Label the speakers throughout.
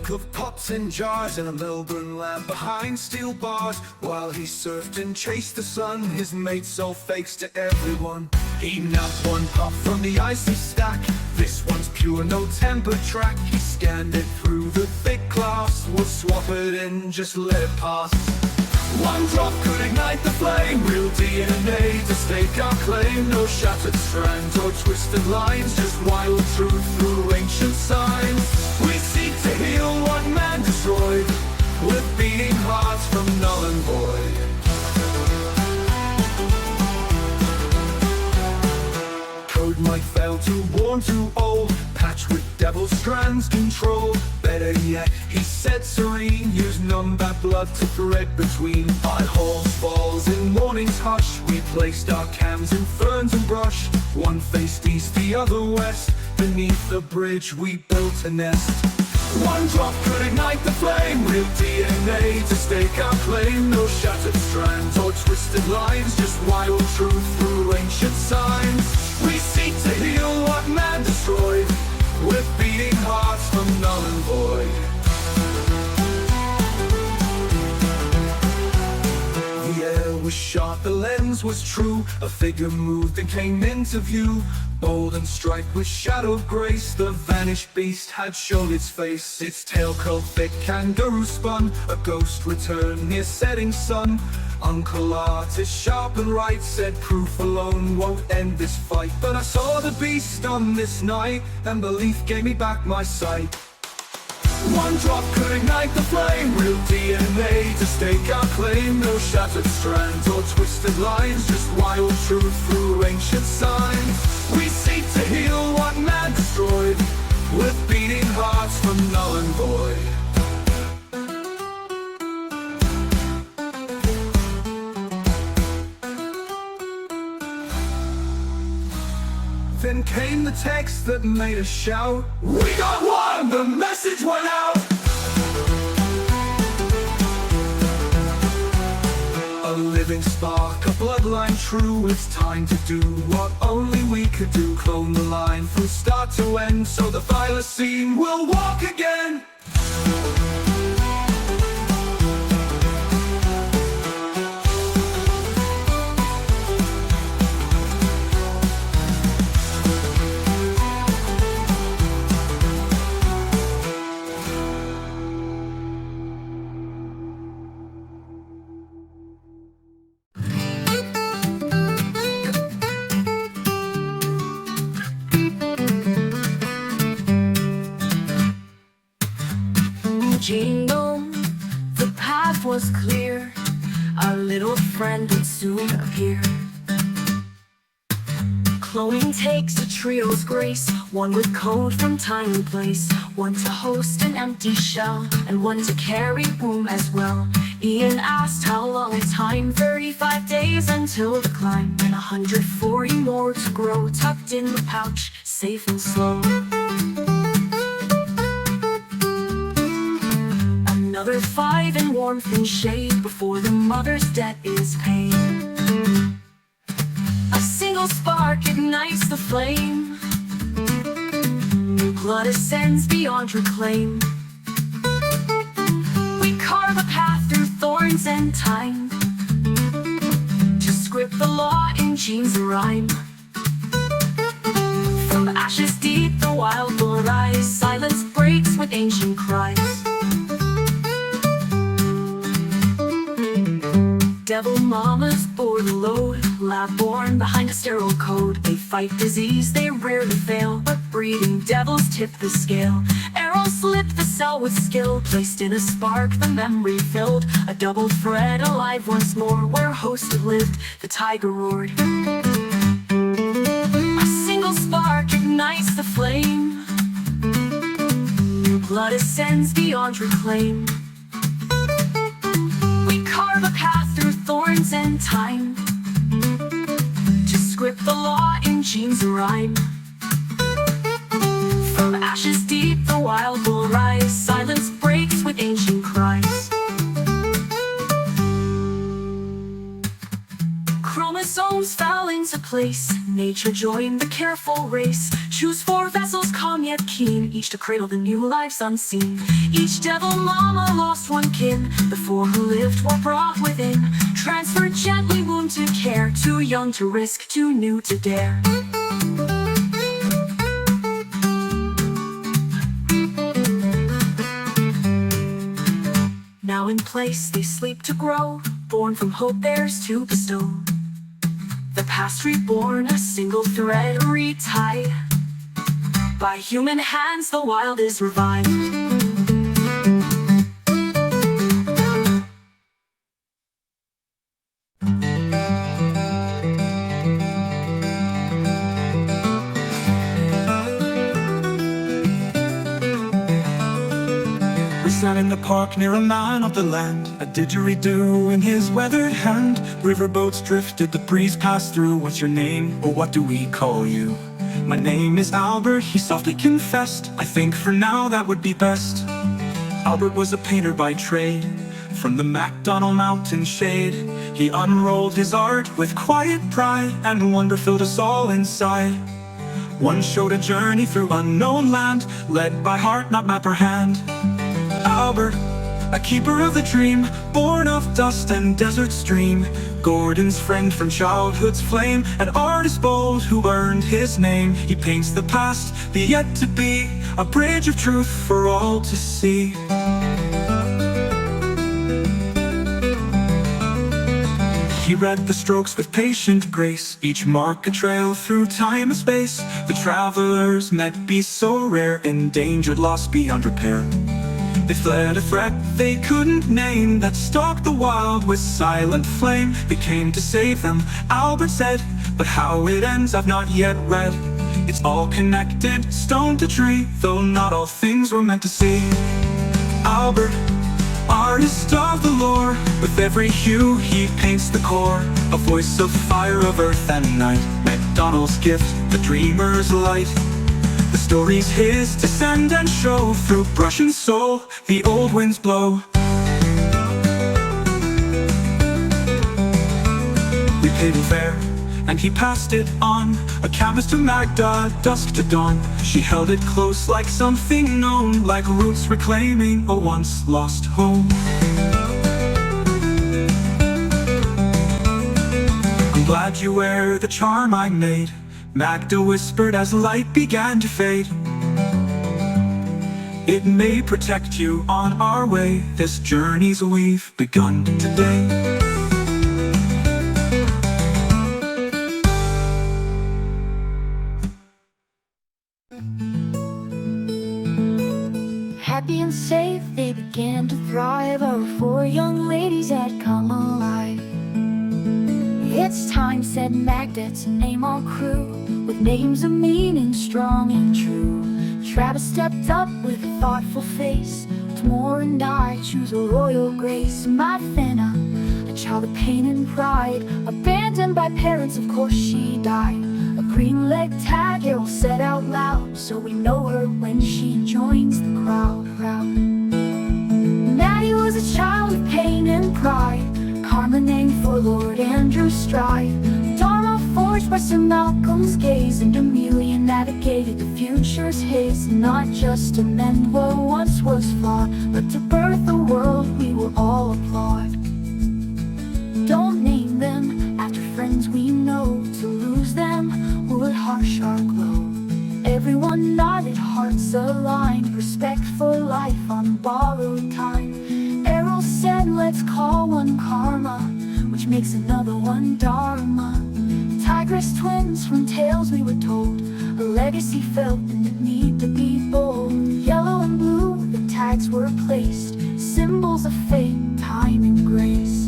Speaker 1: milk of pots and jars in a Melbourne lab behind steel bars. While he surfed and chased the sun, his mate sold fakes to everyone. He nabbed one puff from the icy stack. This one's pure, no temper track. He scanned it through the thick glass, would swap it in, just let it pass. One drop could ignite the flame, real DNA to stake our claim. No shattered strands or twisted lines, just wild truth through ancient signs. We seek to heal what man destroyed, with beating hearts from null and void. Code might fail, too worn, too old, patched with devil strands control. Better yet, he said serene, use numb-bad blood to thread between potholes, falls in morning's hush. We placed our cams in ferns and brush. One faced east, the other west. Beneath the bridge we built a nest. One drop could ignite the flame, real DNA to stake our claim. No shattered strands or twisted lines, just wild truth through ancient signs. We seek to heal what man destroyed, with beating hearts from null and void. The air was sharp, the lens was true. A figure moved and came into view, bold and striped with shadowed grace. The vanished beast had shown its face, its tail curled thick, kangaroo spun. A ghost returned near setting sun. Uncle Art is sharp and right, said proof alone won't end this fight. But I saw the beast on this night, and belief gave me back my sight. One drop could ignite the flame, real DNA to stake our claim. No shattered strands or twisted lines, just wild truth through ancient signs. We seek to heal what man destroyed, with beating hearts from null and void. Then came the text that made us shout, we got one! The message went out! A living spark, a bloodline true. It's time to do what only we could do. Clone the line from start to end, so the Thylacine will walk again.
Speaker 2: Jingle, the path was clear. Our little friend would soon appear. Cloning takes a trio's grace, one with code from time and place, one to host an empty shell, and one to carry womb as well. Ian asked how long a time, 35 days until the climb, and 140 more to grow, tucked in the pouch, safe and slow. Another 5 in warmth and shade before the mother's debt is paid. A single spark ignites the flame. New blood ascends beyond reclaim. We carve a path through thorns and time, to script the law in genes a rhyme. From ashes deep the wild will rise. Silence breaks with ancient cries. Devil mamas bore the load, lab born behind a sterile code. They fight disease, they rarely fail, but breeding devils tip the scale. Arrows slip the cell with skill, placed in a spark, the memory filled. A double thread alive once more, where host had lived, the tiger roared. A single spark ignites the flame. New blood ascends beyond reclaim. We carve a path through thorns and time, to script the law in genes a rhyme. From ashes deep the wild will rise. Silence breaks with ancient cries. Chromosomes fell into place. Nature joined the careful race. Choose 4 vessels calm yet keen, each to cradle the new lives unseen. Each devil mama lost one kin, the 4 who lived were brought within. Transferred gently wound to care, too young to risk, too new to dare. Now in place they sleep to grow, born from hope theirs to bestow. The past reborn, a single thread retied. By human hands the wild is revived.
Speaker 1: We sat in the park near a man of the land, a didgeridoo in his weathered hand. Riverboats drifted, the breeze passed through. What's your name, or what do we call you? My name is Albert, he softly confessed. I think for now that would be best. Albert was a painter by trade, from the MacDonald mountain shade. He unrolled his art with quiet pride, and wonder filled us all inside. One showed a journey through unknown land, led by heart, not map or hand. Albert, a keeper of the dream, born of dust and desert stream. Gordon's friend from childhood's flame, an artist bold who earned his name. He paints the past, the yet to be, a bridge of truth for all to see. He read the strokes with patient grace, each mark a trail through time and space. The travelers met beasts so rare, endangered, lost beyond repair. They fled a threat they couldn't name, that stalked the wild with silent flame. They came to save them, Albert said, but how it ends I've not yet read. It's all connected, stone to tree, though not all things were meant to see. Albert, artist of the lore, with every hue he paints the core. A voice of fire, of earth and night, MacDonald's gift, the dreamer's light. The story's his to send and show, through brush and soul the old winds blow. We paid him fair, and he passed it on, a canvas to Magda, dusk to dawn. She held it close like something known, like roots reclaiming a once lost home. I'm glad you wear the charm I made, Magda whispered as light began to fade. It may protect you on our way, this journey's we've begun today.
Speaker 3: Happy and safe, they began to thrive. Our 4 young ladies had come alive. It's time, said Magda, to name our crew, with names of meaning strong and true. Travis stepped up with a thoughtful face. Tamora and I choose a royal grace. My Finna, a child of pain and pride, abandoned by parents, of course she died. A green-legged tag Errol said out loud, so we know her when she joins the crowd. Maddie was a child of pain and pride, Karma named for Lord Andrew's stride. Dharma forged by Sir Malcolm's gaze, and Amelia navigated the future's his. Not just to mend what once was flawed, but to birth a world we will all applaud. Don't name them after friends we know, to lose them would harsh our glow. Everyone nodded, hearts aligned, respect for life on borrowed time. Errol said, let's call one Karma, which makes another one Dharma. Tigress twins from tales we were told, a legacy felt and the need to be bold. Yellow and blue, the tags were placed, symbols of fate, time and grace.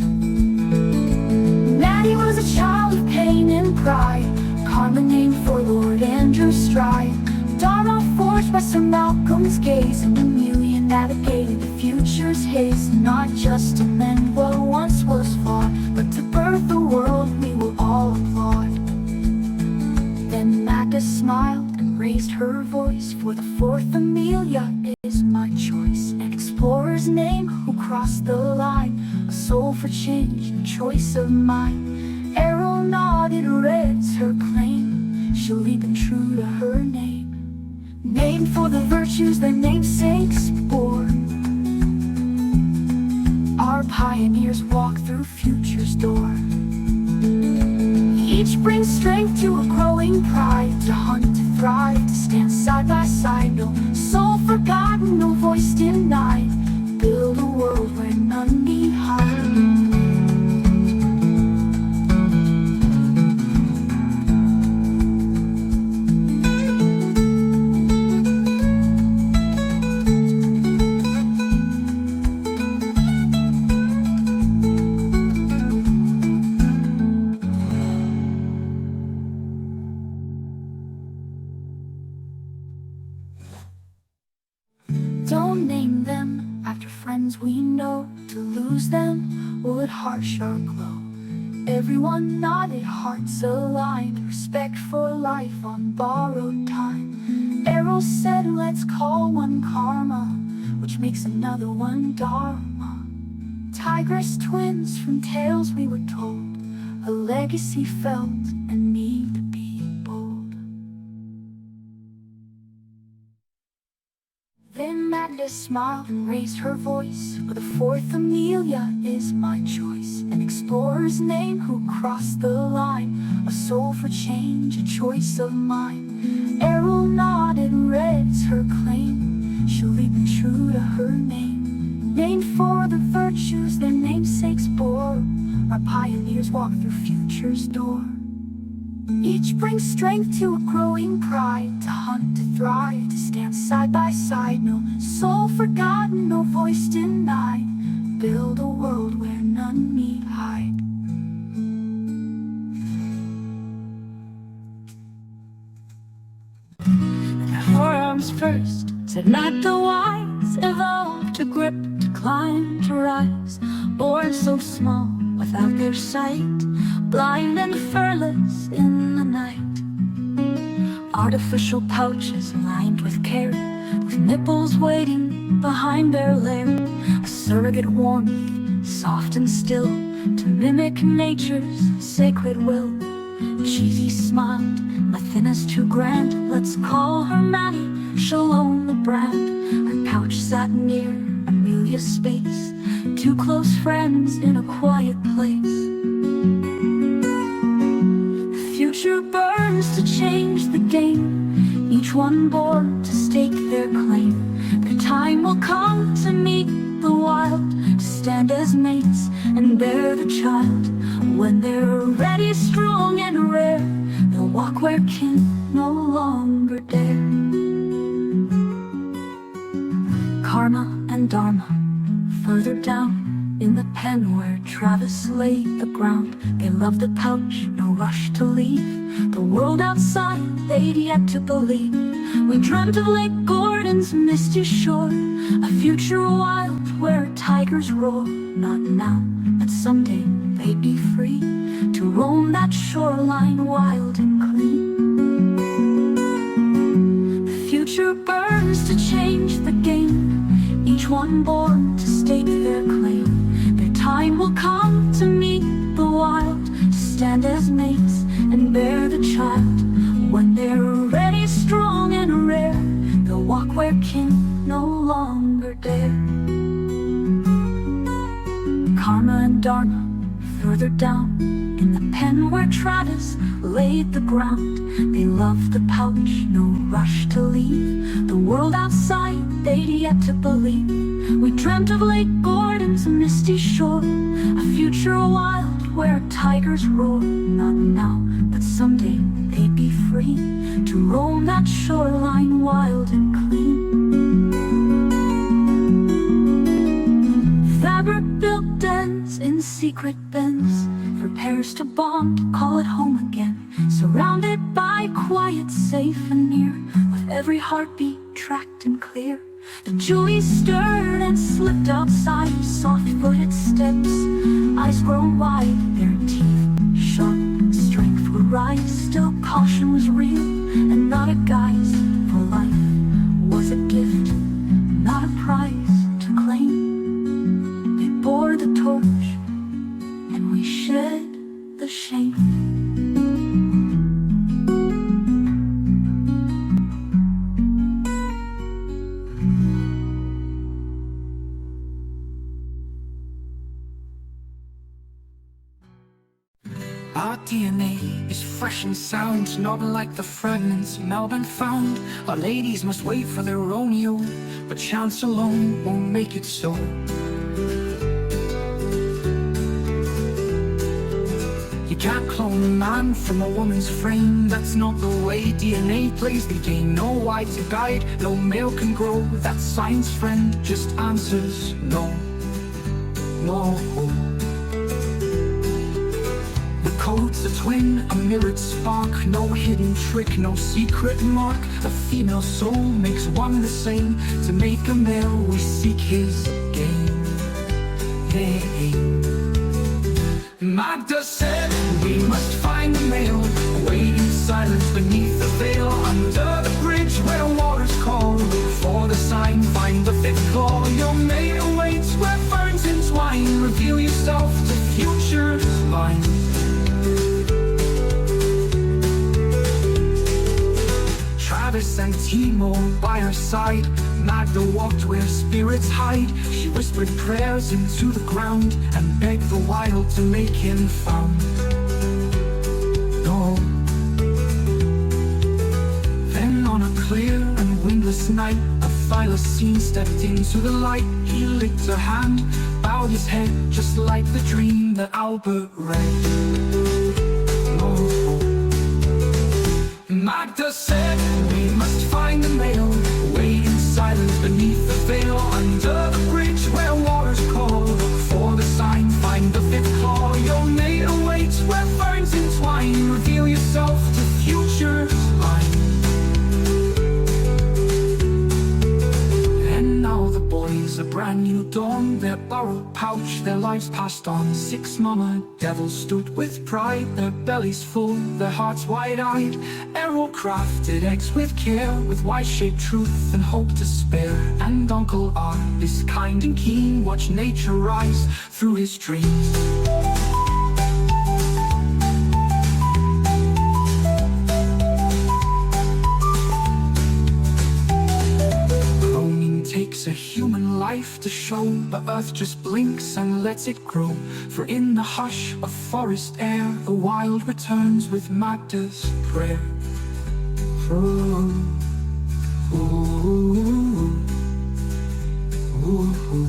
Speaker 3: Maddie was a child of pain and pride, Karma named for Lord Andrew's stride. Dharma forged by Sir Malcolm's gaze, and Amelia navigated the future's his. Not just to mend what once was flawed, but to birth a world we will all applaud. Then Magda smiled and raised her voice, for the 4th Amelia is my choice. An explorer's name who crossed the line, a soul for change, a choice of mine. Errol nodded, red's her claim. she'll leap in true to her name. Named for the virtues their namesakes bore, our pioneers walk through future's door. Each brings strength to a growing pride, to hunt, to thrive, to stand side by side. No soul forgotten, no voice denied. Build a world where none need hide. Don't name them after friends we know. To lose them would harsh our glow. Everyone nodded, hearts aligned, respect for life on borrowed time. Errol said, let's call one karma, which makes another one dharma. Tigress twins from tales we were told, a legacy felt and need to be bold. Then Magda smiled and raised her voice, for the fourth Amelia is my choice. An explorer's name who crossed the line, a soul for change, a choice of mine. Errol nodded, reads her claim, she'll leap in true to her name. Named for the virtues their namesakes bore, our pioneers walk through future's door. Each brings strength to a growing pride, to hunt, to thrive, to stand side by side. No soul forgotten, no voice denied. Build a world where none need hide. Forearms first, said not the wise, evolved to grip, to climb, to rise. Born so small, without their sight, blind and furless in the night. Artificial pouches lined with care, with nipples waiting behind their lair. A surrogate warmth, soft and still, to mimic nature's sacred will. Cheesy smiled, Athena's too grand, let's call her Maddie, she'll own the brand. Her couch sat near Amelia's space, two close friends in a quiet place. Future burns to change the game, each one born to stake their claim. Their time will come to meet the wild, to stand as mates and bear the child. When they're ready, strong and rare, they'll walk where kin no longer dare. Karma and Dharma, further down in the pen where Travis laid the ground. They loved the pouch, no rush to leave the world outside they'd yet to believe. We dreamt of Lake Gordon's misty shore, a future wild where tigers roar. Not now, but someday they'd be free to roam that shoreline wild and clean. The future burns to change the game, each one born to stake their claim. Their time will come to meet the wild, to stand as mates and bear the child. When they're ready, strong and rare, they'll walk where kin no longer dare. Karma and Dharma, further down in the pen where Travis laid the ground. They loved the pouch, no rush to leave the world outside they'd yet to believe. We dreamt of Lake Gordon's misty shore, a future wild where tigers roar. Not now, but someday they'd be free to roam that shoreline wild and clean. Fabric built dens in secret bends, for pairs to bond, call it home again. Surrounded by quiet, safe and near, with every heartbeat tracked and clear. The Julie stirred and slipped outside, soft-footed steps, eyes grown wide, their teeth sharp, strength would rise. Still caution was real, and not a guise, for life was a gift, not a prize to claim. They bore the torch, and we shed the shame.
Speaker 4: DNA is fresh and sound, not like the fragments Melbourne found. Our ladies must wait for their Romeo, but chance alone won't make it so. You can't clone a man from a woman's frame, that's not the way DNA plays the game. No eye to guide, no male can grow. That science friend just answers no, no. The code's a twin, a mirrored spark, no hidden trick, no secret mark. A female soul makes one the same. To make a male, we seek his game. Hey. Magda said, we must find the male, wait in silence beneath the veil. Under the bridge where waters call, look for the sign, find the fifth claw. Your mate awaits where ferns entwine, reveal yourself to future's line. Travis and Timo by her side, Magda walked where spirits hide. She whispered prayers into the ground and begged the wild to make him found. No. Then on a clear and windless night, a Thylacine stepped into the light. He licked her hand, bowed his head, just like the dream that Albert read. No. Magda said, we must find the male, wait in silence beneath the veil. Under the bridge where waters call, look for the sign, find the fifth claw. Your mate awaits where ferns entwine, reveal yourself to future's line. And now the boys, a brand new dawn, their borrowed pouch, their lives passed on. 6 mama devils stood with pride, their bellies full, their hearts wide-eyed. Arrow crafted eggs with care, with wise-shaped truth and hope to spare. And Uncle R is kind and keen, watch nature rise through his dreams. Takes a human life to show, but Earth just blinks and lets it grow. For in the hush of forest air, the wild returns with Magda's prayer. Ooh, ooh, ooh, ooh.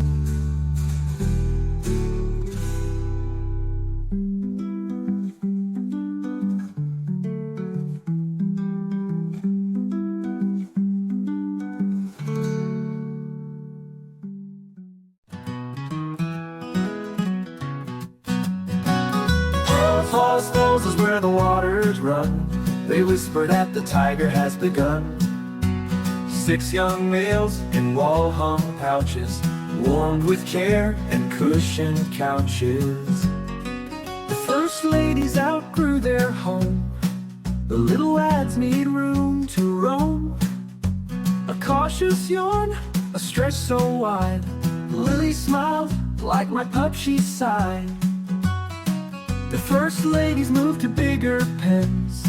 Speaker 1: Falls falls is where the waters run. They whisper that the tiger has begun. 6 young males in wall-hung pouches, warmed with care and cushioned couches. The first ladies outgrew their home. The little lads need room to roam. A cautious yawn, a stretch so wide. Lily smiled, like my pup she sighed. The first ladies moved to bigger pens,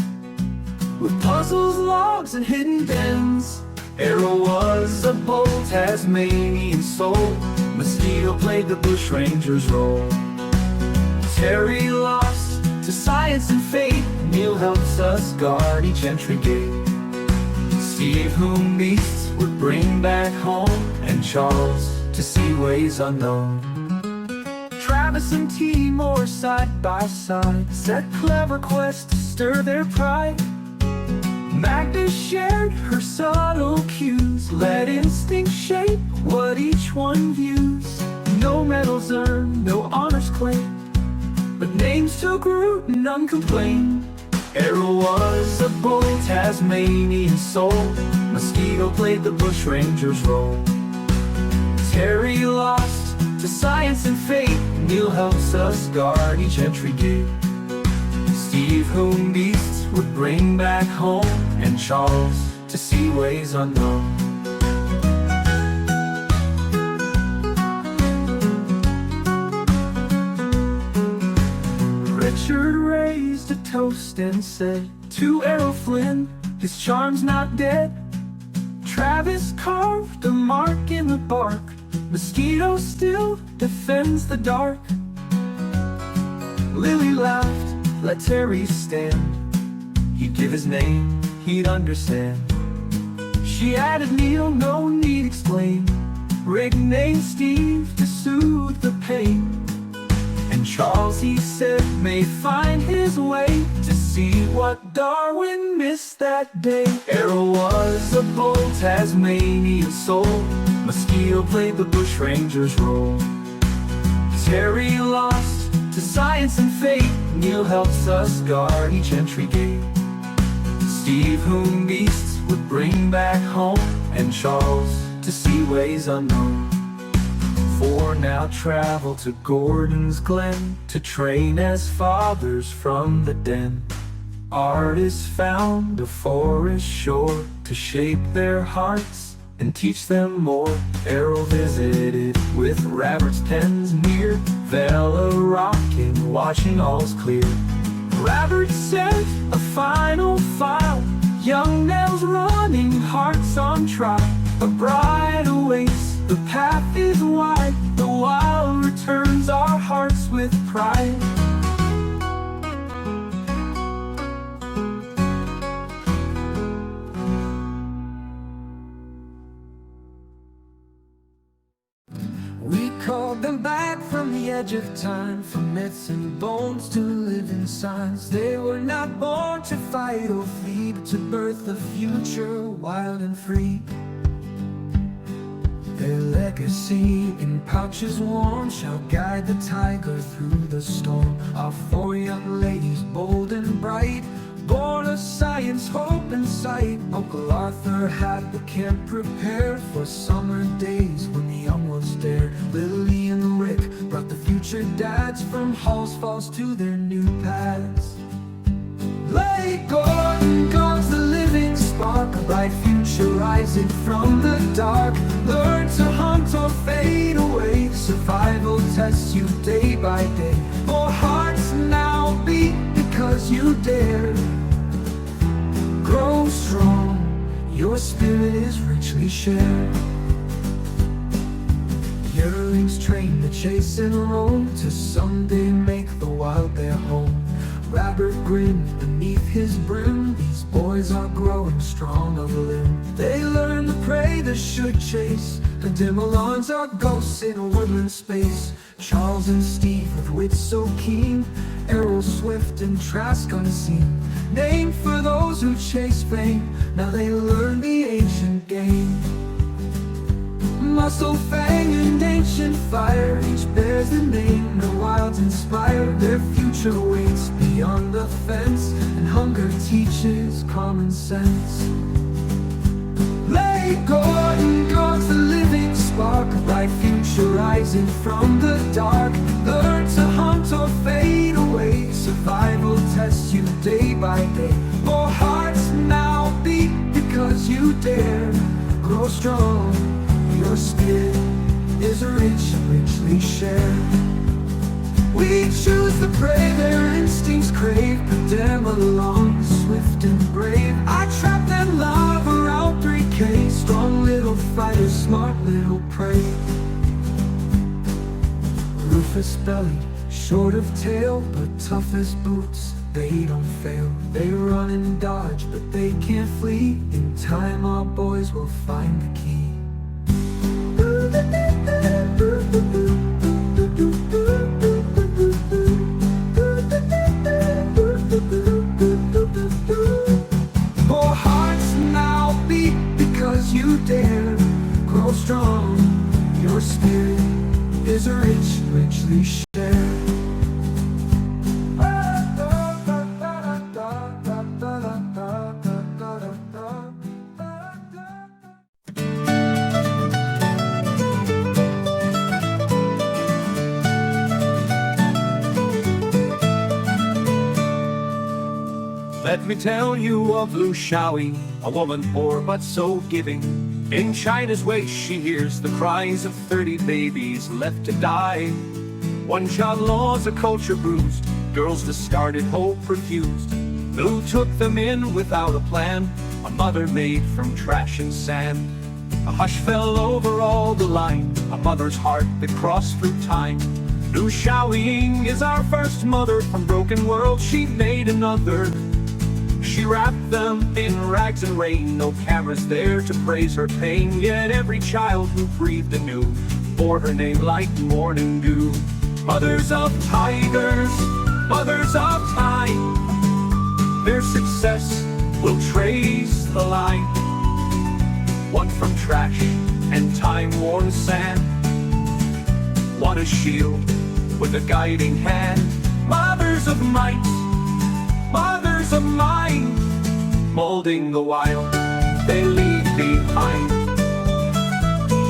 Speaker 1: with puzzles, logs, and hidden dens. Arrow was a bold Tasmanian soul. Mosquito played the bushranger's role. Terry lost to science and fate. Neil helps us guard each entry gate. Steve, whom beasts would bring back home, and Charles to see ways unknown. Travis and Timor side by side set clever quests to stir their pride. Magda shared her subtle cues, let instinct shape what each one views. No medals earned, no honors claimed, but names took root and none complained. Arrow was a bold Tasmanian soul. Mosquito played the bushranger's role. Terry lost to science and fate. Neil helps us guard each entry gate. Steve, whom beasts would bring back home, and Charles to see ways unknown. Richard raised a toast and said, to Arrow Flynn, his charm's not dead. Travis carved a mark in the bark. Mosquito still defends the dark. Lily laughed, let Terry stand. He'd give his name, he'd understand. She added Neil, no need explain. Rick named Steve to soothe the pain. And Charles, he said, may find his way to see what Darwin missed that day. Errol was a bold Tasmanian soul. Mosquito played the bushranger's role. Terry lost to science and fate. Neil helps us guard each entry gate. Steve, whom beasts would bring back home, and Charles to see ways unknown. Four now travel to Gordon's Glen to train as fathers from the den. Artists found a forest shore to shape their hearts and teach them more. Errol visited with Robert's pens near Vela rocking, watching all's clear. Robert sent a final file, young Nell's running, hearts on trial. A bride awaits, the path is wide, the wild returns our hearts with pride. We called them back from the edge of time, from myths and bones to living signs. They were not born to fight or flee, but to birth a future wild and free. Their legacy in pouches warm shall guide the tiger through the storm. Our four young ladies, bold and bright, born of science, hope and sight. Uncle Arthur had the camp prepared for summer days when the young ones dared. Lily and Rick brought the future dads from Halls Falls to their new pads. Lake Gordon guards the living spark, a bright future rising from the dark. Learn to hunt or fade away, survival tests you day by day. More hearts now beat because you dare. Grow strong, your spirit is richly shared. Yearlings train to chase and roam, to someday make the wild their home. Robert grinned beneath his brim, these boys are growing strong of limb. They learn the prey they should chase, the Dimmelons are ghosts in a woodland space. Charles and Steve with wits so keen, Errol swift and Trask unseen. Named for those who chase fame, now they learn the ancient game. Muscle, fang, and ancient fire, each bears the name the wilds inspire. Their future waits beyond the fence, and hunger teaches common sense. Lake Gordon guards the living spark, a bright future rising from the dark. Learn to hunt or fade away, survival tests you day by day. More hearts now beat because you dare. Grow strong, your spirit is rich, richly shared. We choose the prey their instincts crave, put them along, swift and brave. I trap them love around 3K, strong little fighters, smart little prey. Rufus belly, short of tail, but tough as boots, they don't fail. They run and dodge, but they can't flee. In time our boys will find the key. More hearts now beat because you dare. Grow strong, your spirit is rich, richly shared. Let me tell you of Lu Shaoyi, a woman poor but so giving. In China's waste she hears the cries of 30 babies left to die. One-child laws, a culture bruised, girls discarded, hope refused. Lu took them in without a plan, a mother made from trash and sand. A hush fell over all the line, a mother's heart that crossed through time. Lu Xiaoying is our first mother. From broken world she made another. She wrapped them in rags and rain. No cameras there to praise her pain. Yet every child who breathed anew bore her name like morning dew. Mothers of tigers, mothers of time, their success will trace the line. One from trash and time-worn sand, one a shield with a guiding hand. Mothers of might, mothers of mind, molding the wild they leave behind.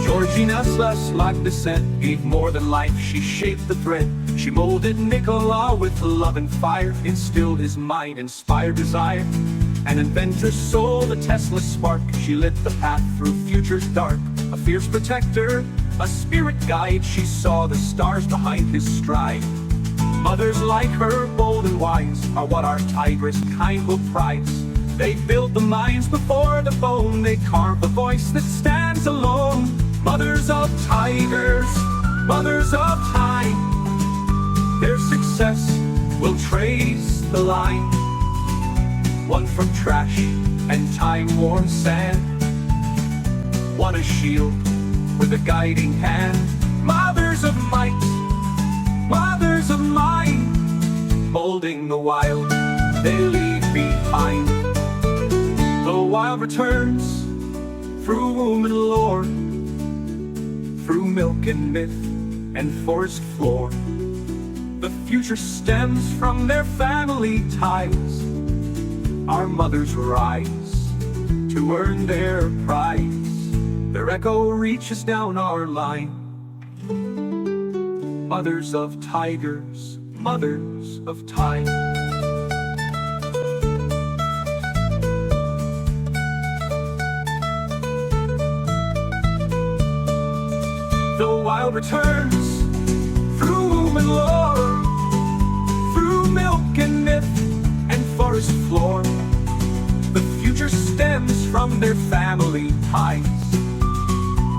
Speaker 1: Georgina's like descent gave more than life. She shaped the thread, she molded Nicola with love and fire. Instilled his mind, inspired desire. An inventor's soul, a Tesla spark. She lit the path through futures dark. A fierce protector, a spirit guide. She saw the stars behind his stride. Mothers like her, bold and wise, are what our tigress kind will prize. They build the minds before the bone. They carve the voice that stands alone. Mothers of tigers, mothers of time, their success will trace the line. One from trash and time-worn sand, one a shield with a guiding hand. Mothers of might, mothers of mind, molding the wild they leave behind. The wild returns through womb and lore, through milk and myth and forest floor. The future stems from their family ties. Our mothers rise to earn their prize. Their echo reaches down our line. Mothers of tigers, mothers of time. The wild returns through womb and lore, through milk and myth and forest floor. The future stems from their family ties.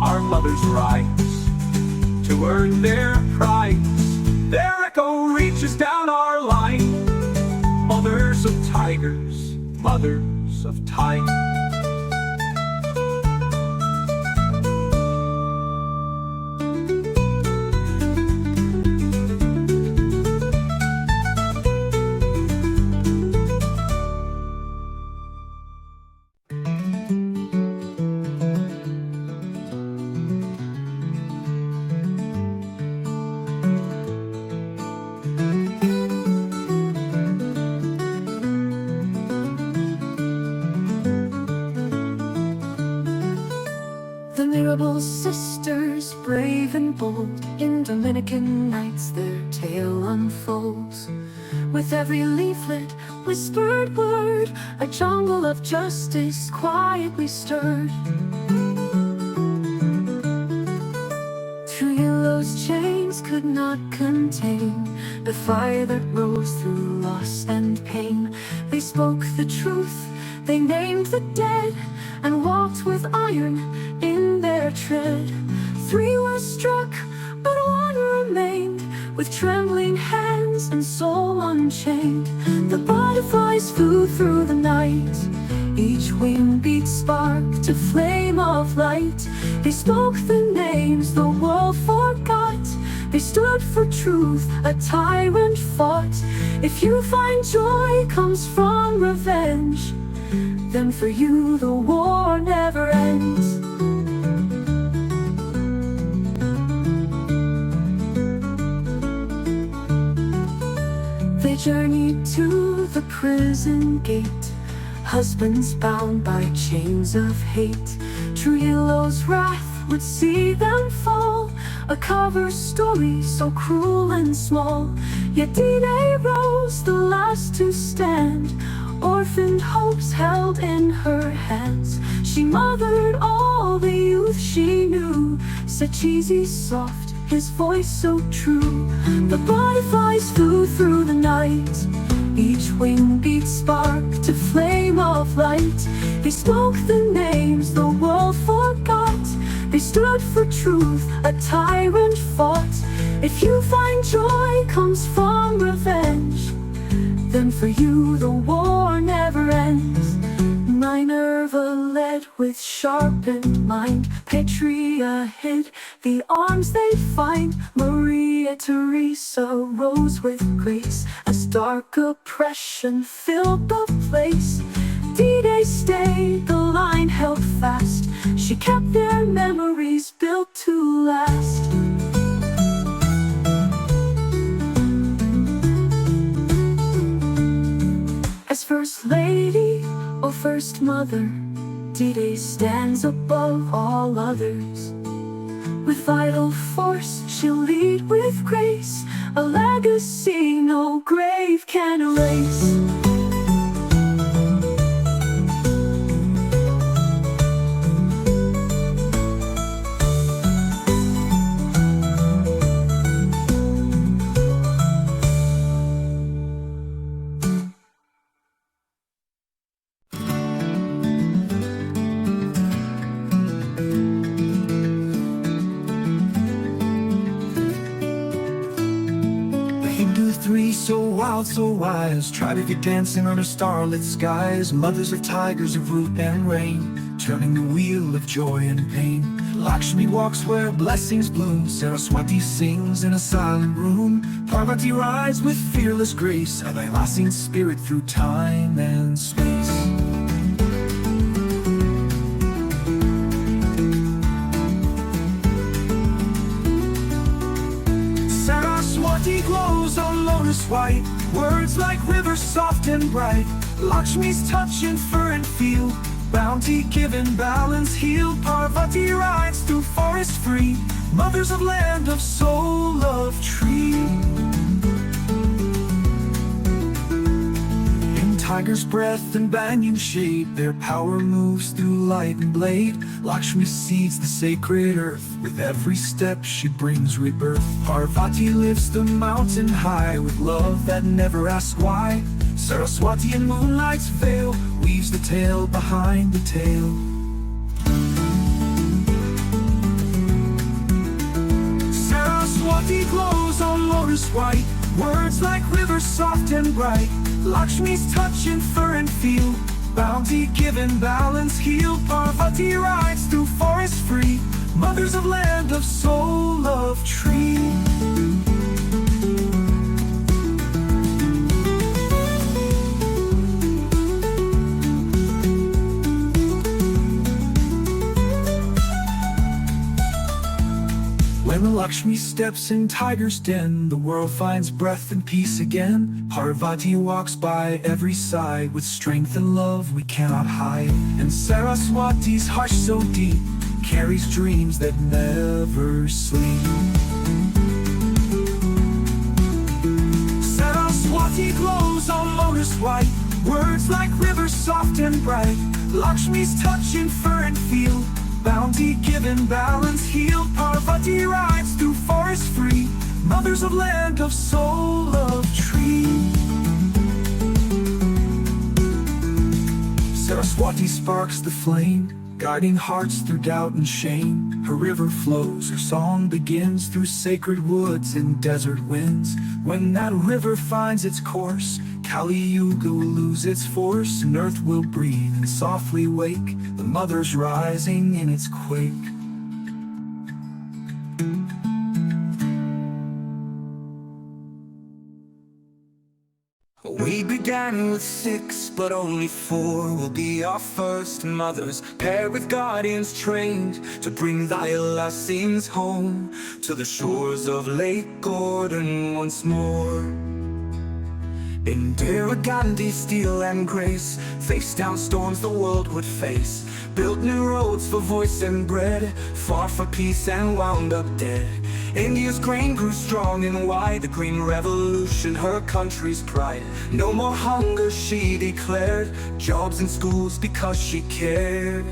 Speaker 1: Our mothers rise to earn their prize. Their echo reaches down our line. Mothers of tigers, mothers of time.
Speaker 2: The Mirabal sisters, brave and bold, in Dominican nights their tale unfolds. With every leaflet, whispered word, a jungle of justice quietly stirred. Trujillo's chains could not contain the fire that rose through loss and pain. They spoke the truth, they named the dead, and walked with iron in their tread. 3 were struck, but 1 remained, with trembling hands and soul unchained. The butterflies flew through the night, each wing beat sparked a flame of light. They spoke the names the world forgot. They stood for truth, a tyrant fought. If you find joy comes from revenge, then for you the war never ends. They journeyed to the prison gate, husbands bound by chains of hate. Trujillo's wrath would see them fall, a cover story so cruel and small. Yet D-Day rose, the last to stand, orphaned hopes held in her hands. She mothered all the youth she knew, such easy, soft, his voice so true. The butterflies flew through the night, each wing beat sparked a flame of light. They spoke the names the world forgot. They stood for truth, a tyrant fought.
Speaker 3: If you find joy comes from revenge, then for you the war never ends. Minerva led with sharpened mind, Petrea hid the arms they find. Maria Theresa rose with grace as dark oppression filled the place. D-Day stayed, the line held fast. She kept their memories built to last. As First Lady or First Mother, D-Day stands above all others. With vital force, she'll lead with grace, a legacy no grave can erase.
Speaker 1: Three so wild, so wise, tried of you dancing under starlit skies. Mothers of tigers of root and rain, turning the wheel of joy and pain. Lakshmi walks where blessings bloom, Saraswati sings in a silent room. Parvati rides with fearless grace, a Thylacine spirit through time and space. Saraswati glows on lotus white, words like rivers soft and bright. Lakshmi's touch in fur and field, bounty given, balance healed. Parvati rides through forest free, mothers of land of soul of tree. In tiger's breath and banyan shade, their power moves through light and blade. Lakshmi seeds the sacred earth, with every step she brings rebirth. Parvati lifts the mountain high, with love that never asks why. Saraswati in moonlight's veil, weaves the tale behind the tale. Saraswati glows on lotus white, words like rivers soft and bright. Lakshmi's touch in fur and field, bounty given, balance healed. Parvati rides through forest free, mothers of land of soul of tree. When Lakshmi steps in tiger's den, the world finds breath and peace again. Parvati walks by every side, with strength and love we cannot hide. And Saraswati's hush so deep, carries dreams that never sleep. Saraswati glows on lotus white, words like rivers soft and bright. Lakshmi's touch in fur and field, bounty given, balance healed. Parvati rides through forest free, mothers of land of soul of tree. Saraswati sparks the flame, guiding hearts through doubt and shame. Her river flows, her song begins, through sacred woods and desert winds. When that river finds its course, Kali Yuga will lose its force, and earth will breathe and softly wake, the mother's rising in its quake. We began with 6, but only 4 will be our first mothers, paired with guardians trained to bring Thylacine's home to the shores of Lake Gordon once more. Indira Gandhi, steel and grace, faced down storms the world would face, built new roads for voice and bread, fought for peace and wound up dead. India's grain grew strong and wide, the green revolution, her country's pride. No more hunger, she declared, jobs in schools because she cared.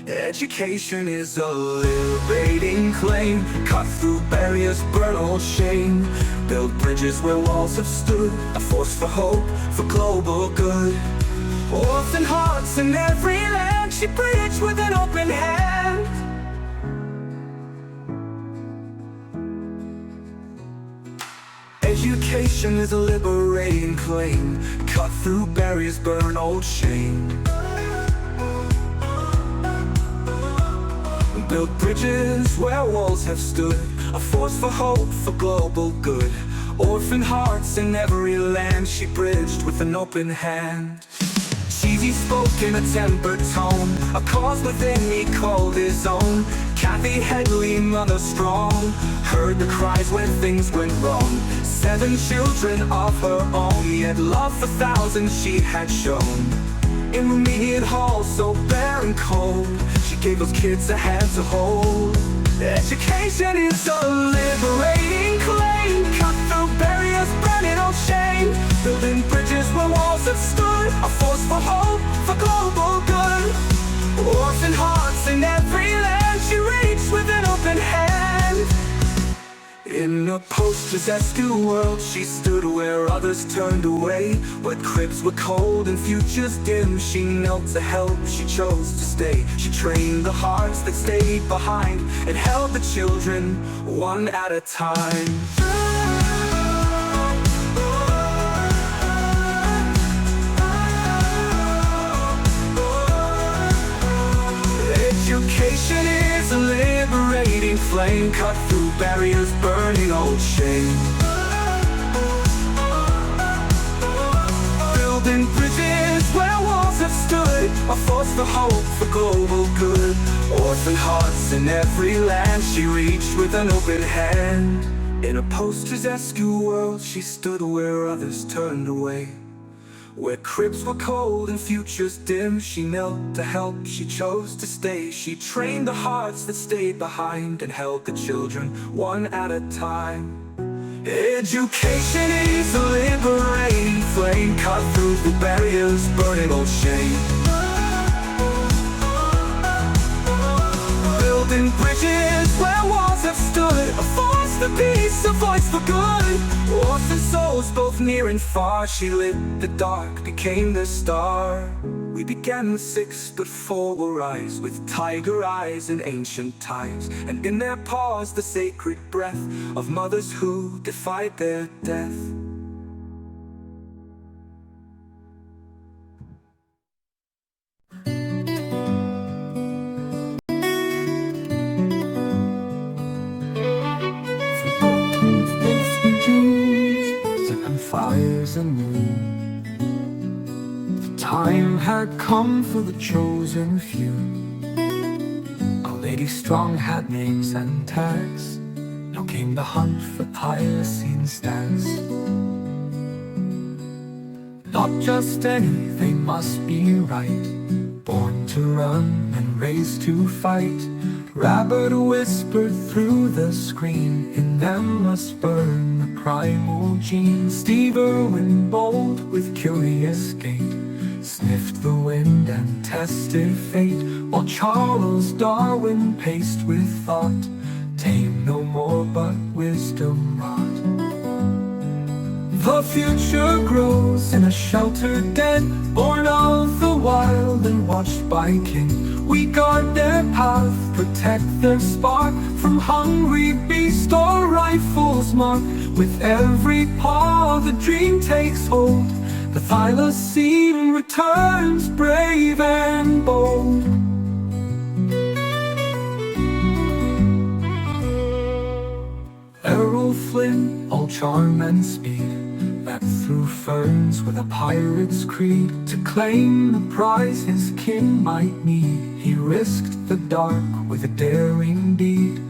Speaker 1: Education is a liberating claim, cut through barriers, burn all shame, build bridges where walls have stood, a force for hope, for global good. Orphan hearts in every land, she bridged with an open hand. Education is a liberating claim. Cut through barriers, burn old shame. Build bridges where walls have stood, a force for hope, for global good. Orphan hearts in every land she bridged with an open hand. Cheesy spoke in a tempered tone, a cause within he called his own. Kathy Headley, mother strong, heard the cries when things went wrong. 7 children of her own, yet love for thousands she had shown. In Remediate Hall, so bare and cold, she gave those kids a hand to hold. Education is a liberating claim. Cut through barriers, burning old shame. Building bridges where walls have stood, a force for hope, for global good. Orphan hearts in every land she reached with an open hand. In a post-possessed world, she stood where others turned away. Where cribs were cold and futures dim, she knelt to help, she chose to stay. She trained the hearts that stayed behind and held the children one at a time. Education is a liberating flame. Cut through barriers, burning old shame. Building bridges where walls have stood, a force for hope, for global good. Orphan hearts in every land she reached with an open hand. In a post-possessed world, she stood where others turned away. Where cribs were cold and futures dim, she knelt to help, she chose to stay. She trained the hearts that stayed behind and held the children one at a time. Education is a liberating flame. Cut through the barriers, burning old shame. Building bridges where walls have stood, a force for peace, a voice for good. Orphan souls both near and far, she lit the dark, became the star. We began with 6, but 4 will rise, with tiger eyes and ancient ties, and in their paws the sacred breath of mothers who defied their death.
Speaker 4: Fires anew. The time had come for the chosen few. Our Lady Strong had names and tags. Now came the hunt for Thylacine stars. Not just any, they must be right. Born to run and raised to fight. Rabbit whispered through the screen, in them must burn the primal gene. Steve Irwin, bold with curious gait, sniffed the wind and tested fate, while Charles Darwin paced with thought, tame no more but wisdom wrought. The future grows in a sheltered den, born of the wild and watched by kin. We guard their path, protect their spark from hungry beast or rifle's mark. With every paw the dream takes hold, the Thylacine returns brave and bold. Errol Flynn, all charm and speed, leapt through ferns with a pirate's creed. To claim the prize his kin might need, he risked the dark with a daring deed.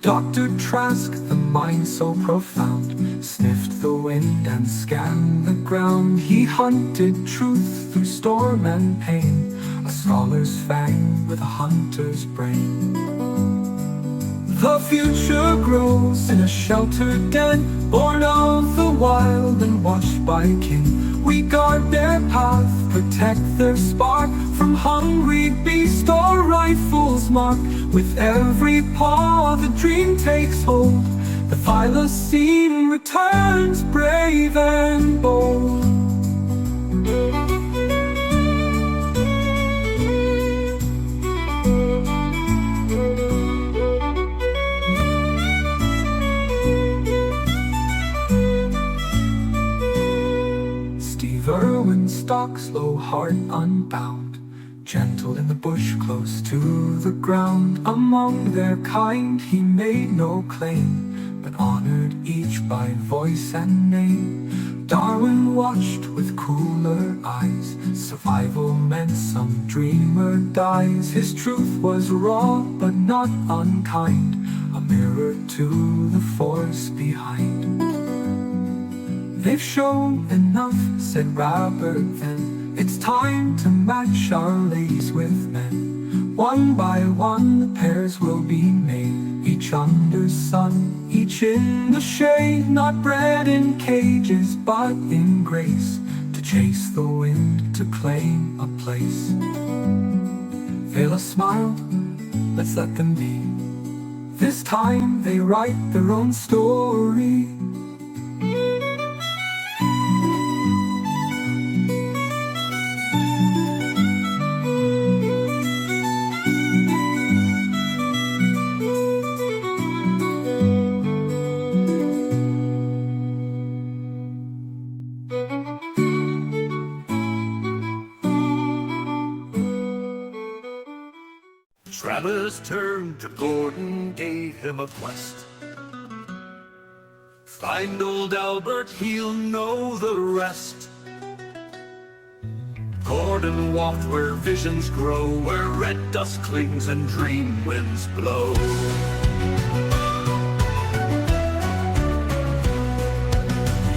Speaker 4: Dr. Trask, the mind so profound, sniffed the wind and scanned the ground. He hunted truth through storm and pain, a scholar's fang with a hunter's brain. The future grows in a sheltered den, born of the wild and watched by kin. We guard their path, protect their spark from hungry beast or rifle's mark. With every paw the dream takes hold, the Thylacine returns brave and bold. walk slow, heart unbound, gentle in the bush, close to the ground. Among their kind he made no claim, but honored each by voice and name. Darwin watched with cooler eyes. Survival meant some dreamer dies. His truth was raw but not unkind, a mirror to the force behind. "They've shown enough," said Robert then. "It's time to match our ladies with men. One by one the pairs will be made, each under sun, each in the shade. Not bred in cages, but in grace, to chase the wind, to claim a place." Veil a smile, let's let them be. This time they write their own story.
Speaker 1: Travis turned to Gordon, gave him a quest. "Find old Albert, he'll know the rest." Gordon walked where visions grow, where red dust clings and dream winds blow.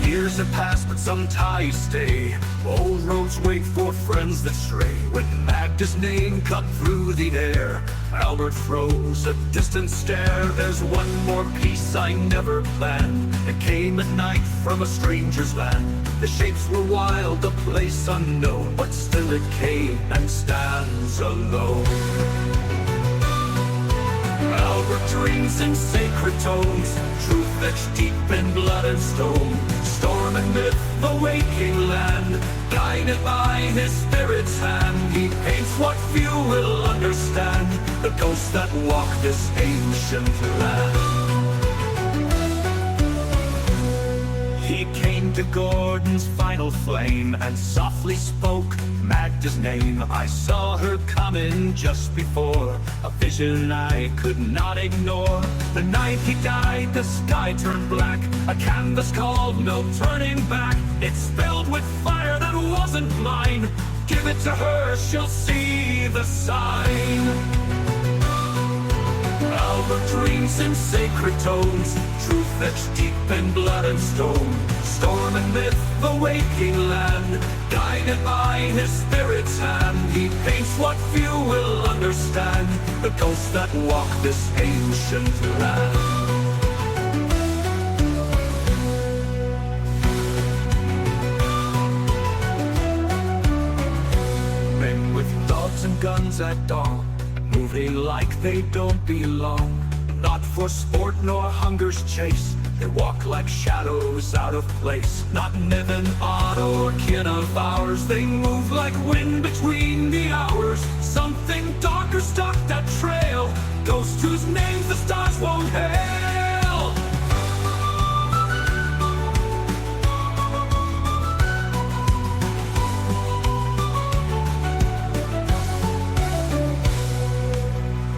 Speaker 1: Years have passed, but some ties stay. Old roads wait for friends that stray. When Magda's name cut through the air, Albert throws a distant stare. "There's one more piece I never planned. It came at night from a stranger's land. The shapes were wild, the place unknown, but still it came and stands alone." Albert dreams in sacred tones, truth etched deep in blood and stone. Storm and myth, the waking land, guided by his spirit's hand. He paints what few will understand, the ghosts that walk this ancient land. He came to Gordon's final flame and softly spoke Magda's name. "I saw her coming just before, a vision I could not ignore. The night he died, the sky turned black, a canvas called no turning back. It's filled with fire that wasn't mine. Give it to her, she'll see the sign." Albert dreams in sacred tones, truth etched deep in blood and stone. Storm and myth, the waking land, guided by his spirit's hand. He paints what few will understand, the ghosts that walk this ancient land. Men with dogs and guns at dawn, moving like they don't belong. Not for sport nor hunger's chase, they walk like shadows out of place. Not Niven, Otto, or kin of ours, they move like wind between the hours. Something darker stalked that trail, ghosts whose names the stars won't hail.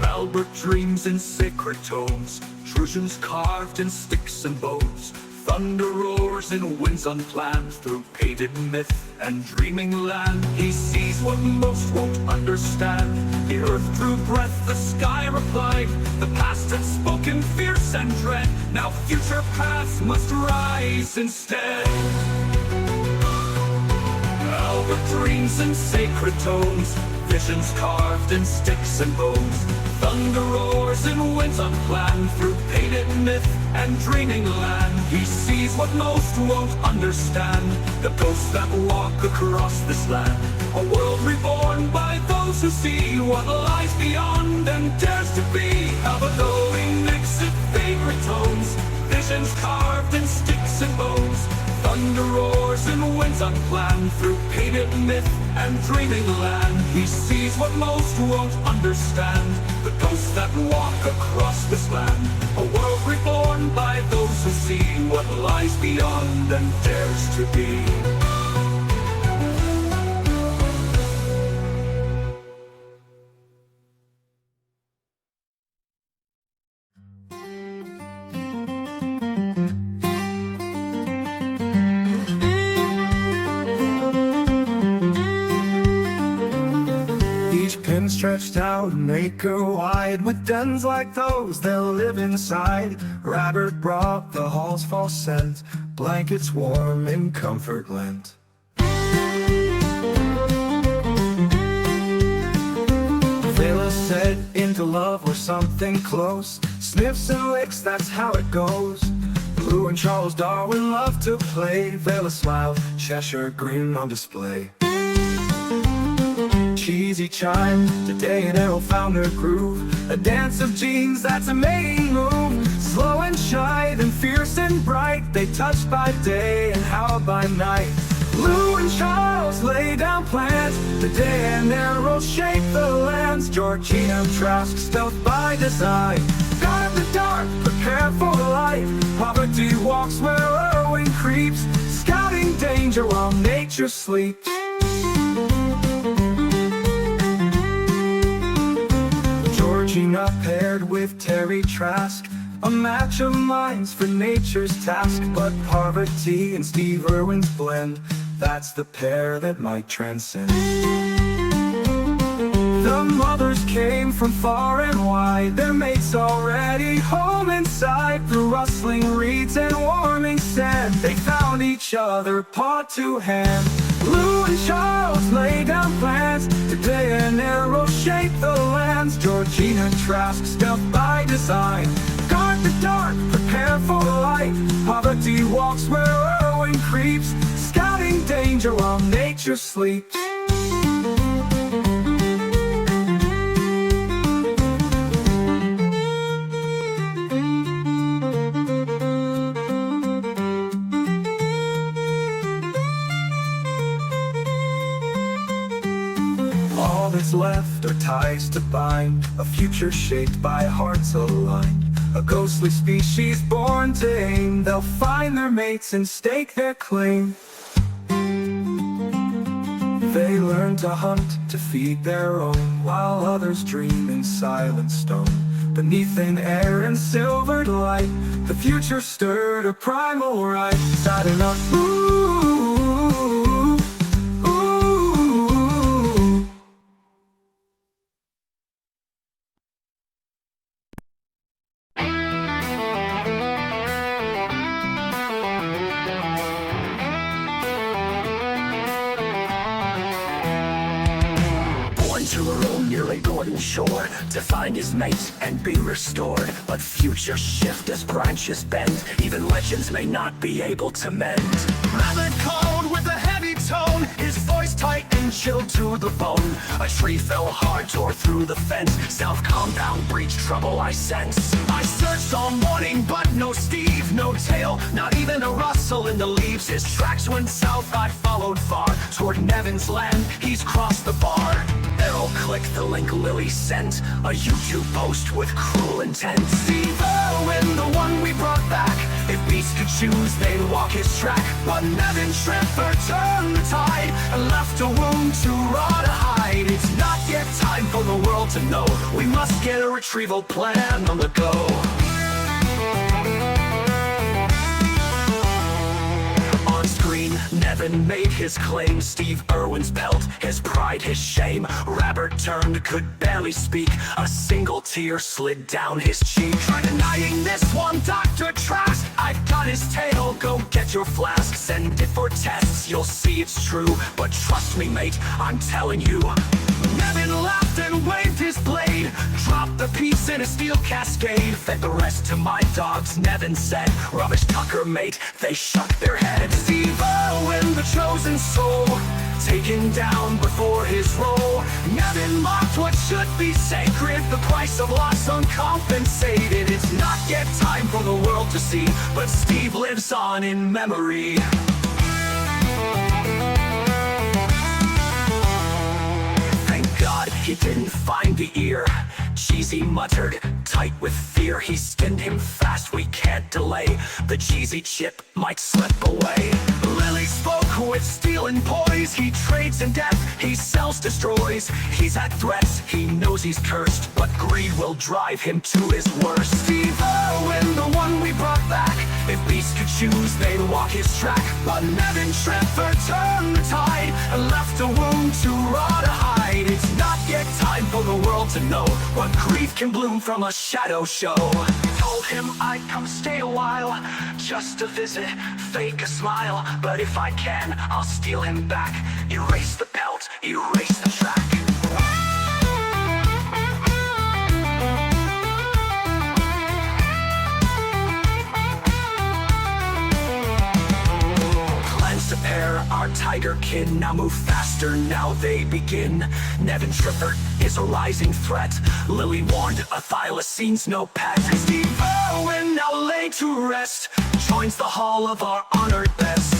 Speaker 1: Albert dreams in sacred tones, intrusions carved in sticks and bones. Thunder roars in winds unplanned, through painted myth and dreaming land. He sees what most won't understand. The earth drew breath, the sky replied. The past had spoken fierce and dread, now future paths must rise instead. Albert dreams in sacred tones, visions carved in sticks and bones. Thunder roars in winds unplanned, through painted myth and dreaming land. He sees what most won't understand, the ghosts that walk across this land. A world reborn by those who see what lies beyond and dares to be. Albert knowing mixed favorite tones, visions carved in sticks and bones. Thunder roars in winds unplanned, through painted myth and dreaming land. He sees what most won't understand, the ghosts that walk across this land. A world reborn by those who see what lies beyond and dares to be. cabins stretched out an acre wide, with dens like those they'll live inside. Robert brought the hall's false scent, blankets warm in comfort lent. Thylacine said into love or something close, sniffs and licks, that's how it goes. Blue and Charles Darwin loved to play, Thylacine smiled, Cheshire grin on display. Cheesy chime, today an arrow found her groove, a dance of jeans, that's a mating move. Slow and shy, then fierce and bright, they touched by day and howled by night. Lou and Charles lay down plans, the day an arrow shaped the lands. Georgina Trask, stealth by design, guard the dark, prepare for light. Poverty walks where Irwin creeps, scouting danger while nature sleeps. Georgina paired with Terry Trask, a match of minds for nature's task. But Poverty and Steve Irwin's blend, that's the pair that might transcend. The mothers came from far and wide, their mates already home inside. Through rustling reeds and warming sand, they found each other paw to hand. Lou and Charles lay down plans, today an arrow shaped the lands. Georgina Trask, stealth by design, guard the dark, prepare for light. Poverty walks where Irwin creeps, scouting danger while nature sleeps. All that's left are ties to bind, a future shaped by hearts aligned. A ghostly species born to aim, they'll find their mates and stake their claim. They learn to hunt, to feed their own, while others dream in silent stone. Beneath thin air and silvered light, the future stirred a primal right. Silent up, ooh, ooh.
Speaker 5: To roam near a golden shore, to find his mate and be restored. But futures shift as branches bend, even legends may not be able to mend. Rabbit called with a heavy tone, his voice tight and chilled to the bone. A tree fell hard, tore through the fence, self-compound breach, trouble I sense. I searched all morning but no Steve, no tail, not even a rustle in the leaves. His tracks went south, I followed far, toward Nevin's land, he's crossed the bar. Arrow clicked, the link Lily sent, a YouTube post with cruel intent. Steve Irwin, the one we brought back, if beasts could choose, they'd walk his track. But Nevin Shrimper turned the tide, and left a wound to rot to hide. It's not yet time for the world to know, we must get a retrieval plan on the go. On screen, Nevin made his claim, Steve Irwin's pelt, his pride, his shame. Robert turned, could barely speak, a single tear slid down his cheek. Try denying this one, Dr. Trask, I've got his tail, go get your flask. Send it for tests, you'll see it's true, but trust me mate, I'm telling you. Nevin laughed and waved his blade, dropped the piece in a steel cascade. Fed the rest to my dogs, Nevin said, rubbish Tucker mate, they shook their heads. Steve Irwin, the chosen soul, taken down before his role. Nevin mocked what should be sacred, the price of loss uncompensated. It's not yet time for the world to see, but Steve lives on in memory. God, he didn't find the ear. Cheesy muttered, tight with fear. He skinned him fast, we can't delay. The cheesy chip might slip away. Lily spoke with steel and poise. He trades in death, he sells, destroys. He's had threats, he knows he's cursed, but greed will drive him to his worst. Steve Irwin, the one we brought back, if beasts could choose, they'd walk his track. But Nevin Shrimper turned the tide, and left a wound to rot to hide. It's not yet time time for the world to know what grief can bloom from a shadow show. Told him I'd come stay a while, just to visit, fake a smile. But if I can, I'll steal him back. Erase the pelt, erase the track. To pair our tiger kin, now move faster, now they begin. Nevin Triffert is a rising threat. Lily warned, a Thylacine's no pet. Steve Irwin, now laid to rest, joins the hall of our honored best.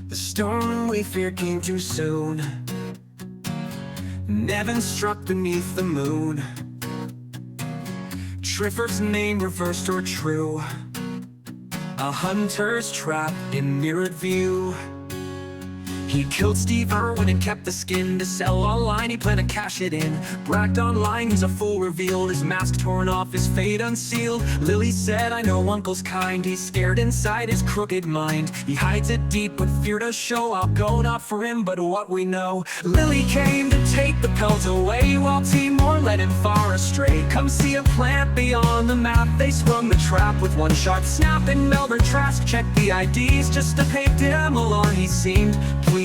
Speaker 1: The storm we feared came too soon. Nevin struck beneath the moon. Triffert's name reversed or true. A hunter's trap in mirrored view. He killed Steve Irwin and kept the skin to sell online. He planned to cash it in. Bragged online, he's a fool revealed. His mask torn off, his fate unsealed. Lily said, I know uncle's kind. He's scared inside his crooked mind. He hides it deep but fear to show. I'll go not for him but what we know. Lily came to take the pelt away, while Timor led him far astray. Come see a plant beyond the map. They sprung the trap with one sharp snap. And Melbourne Trask checked the IDs just to pay dim along. He seemed pleased.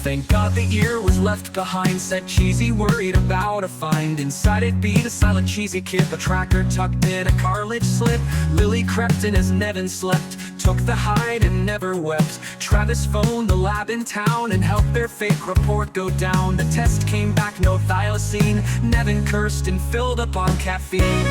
Speaker 1: Thank God the ear was left behind, said Cheesy, worried about a find. Inside it be the silent cheesy kid, the tracker tucked in a cartilage slip. Lily crept in as Nevin slept, took the hide and never wept. Travis phoned the lab in town and helped their fake report go down. The test came back, no thylacine. Nevin cursed and filled up on caffeine.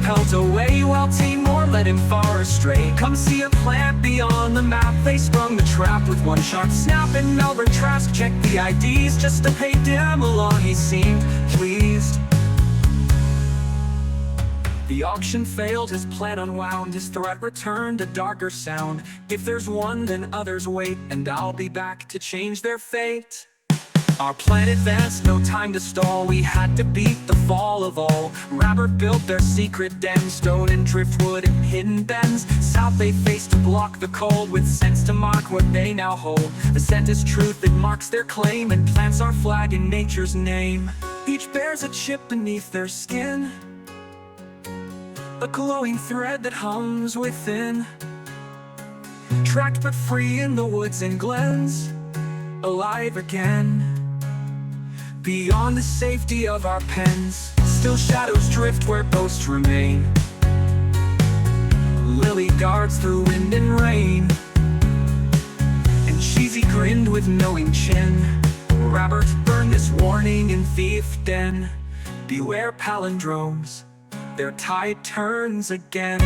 Speaker 1: Pelt away while Timor led him far astray. Come see a plant beyond the map. They sprung the trap with one sharp snap. And Melbourne Trask checked the IDs just to pay dim along. He seemed pleased. The auction failed, his plan unwound. His threat returned a darker sound. If there's one, then others wait, and I'll be back to change their fate. Our plan advanced, no time to stall. We had to beat the fall of all. Robert built their secret den, stone and driftwood and hidden bends. South they faced to block the cold, with sense to mark what they now hold. The scent is truth that marks their claim, and plants our flag in nature's name. Each bears a chip beneath their skin, a glowing thread that hums within. Tracked but free in the woods and glens, alive again. Beyond the safety of our pens, still shadows drift where ghosts remain. Lily guards through wind and rain, and Cheesy grinned with knowing chin. Robert burned this warning in thief den. Beware palindromes, their tide turns again.